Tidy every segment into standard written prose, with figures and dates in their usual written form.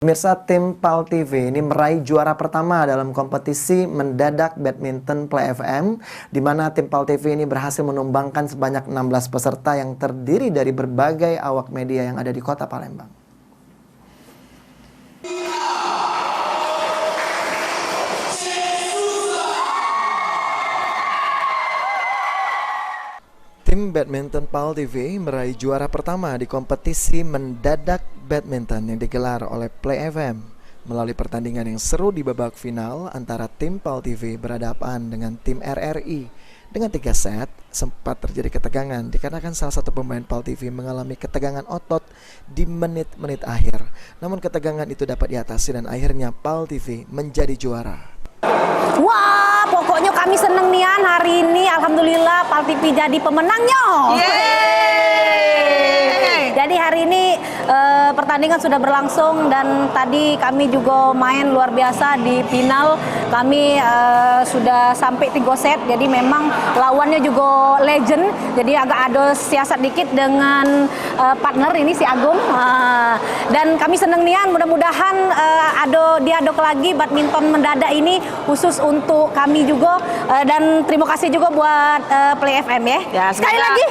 Pemirsa, tim PAL TV ini meraih juara pertama dalam kompetisi mendadak badminton Play FM, di mana tim PAL TV ini berhasil menumbangkan sebanyak 16 peserta yang terdiri dari berbagai awak media yang ada di kota Palembang. Tim badminton PAL TV meraih juara pertama di kompetisi mendadak badminton yang digelar oleh Play FM. Melalui pertandingan yang seru di babak final antara tim PAL TV berhadapan dengan tim RRI. Dengan 3 set, sempat terjadi ketegangan dikarenakan salah satu pemain PAL TV mengalami ketegangan otot di menit-menit akhir. Namun ketegangan itu dapat diatasi dan akhirnya PAL TV menjadi juara. Wah, pokoknya kami seneng nian hari ini. Alhamdulillah PAL TV jadi pemenangnya. Jadi hari ini pertandingan sudah berlangsung dan tadi kami juga main luar biasa di final. Kami sudah sampai 3 set. Jadi memang lawannya juga legend. Jadi agak ada siasat dikit dengan partner ini si Agung. Dan kami seneng nian. Mudah-mudahan ada lagi badminton mendadak ini khusus untuk kami juga. Dan terima kasih juga buat Play FM ya. Sekali lagi.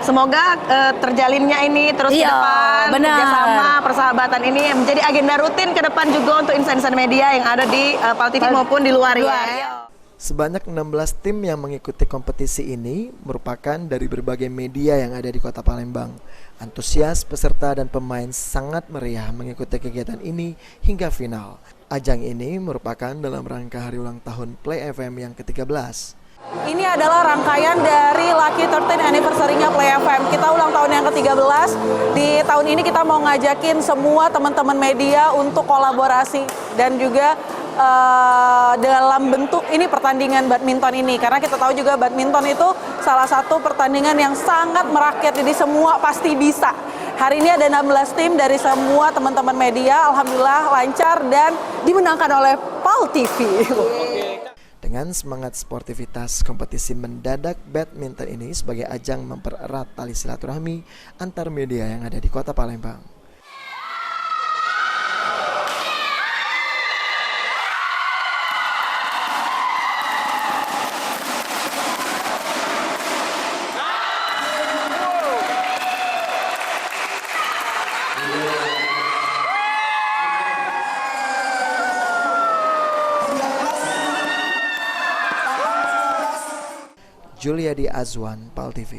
Semoga terjalinnya ini terus ke depan, kerjasama, persahabatan ini menjadi agenda rutin ke depan juga untuk insan-insan media yang ada di PAL TV maupun di luar ya. Sebanyak 16 tim yang mengikuti kompetisi ini merupakan dari berbagai media yang ada di kota Palembang. Antusias peserta dan pemain sangat meriah mengikuti kegiatan ini hingga final. Ajang ini merupakan dalam rangka hari ulang tahun Play FM yang ke-13. Ini adalah rangkaian dari Lucky 13 Anniversary-nya Play FM. Kita ulang tahun yang ke-13. Di tahun ini kita mau ngajakin semua teman-teman media untuk kolaborasi dan juga dalam bentuk ini pertandingan badminton ini. Karena kita tahu juga badminton itu salah satu pertandingan yang sangat merakyat, jadi semua pasti bisa. Hari ini ada 16 tim dari semua teman-teman media. Alhamdulillah lancar dan dimenangkan oleh PAL TV. Dengan semangat sportivitas, kompetisi mendadak badminton ini sebagai ajang mempererat tali silaturahmi antar media yang ada di kota Palembang. Juliadi Azwan, PAL TV.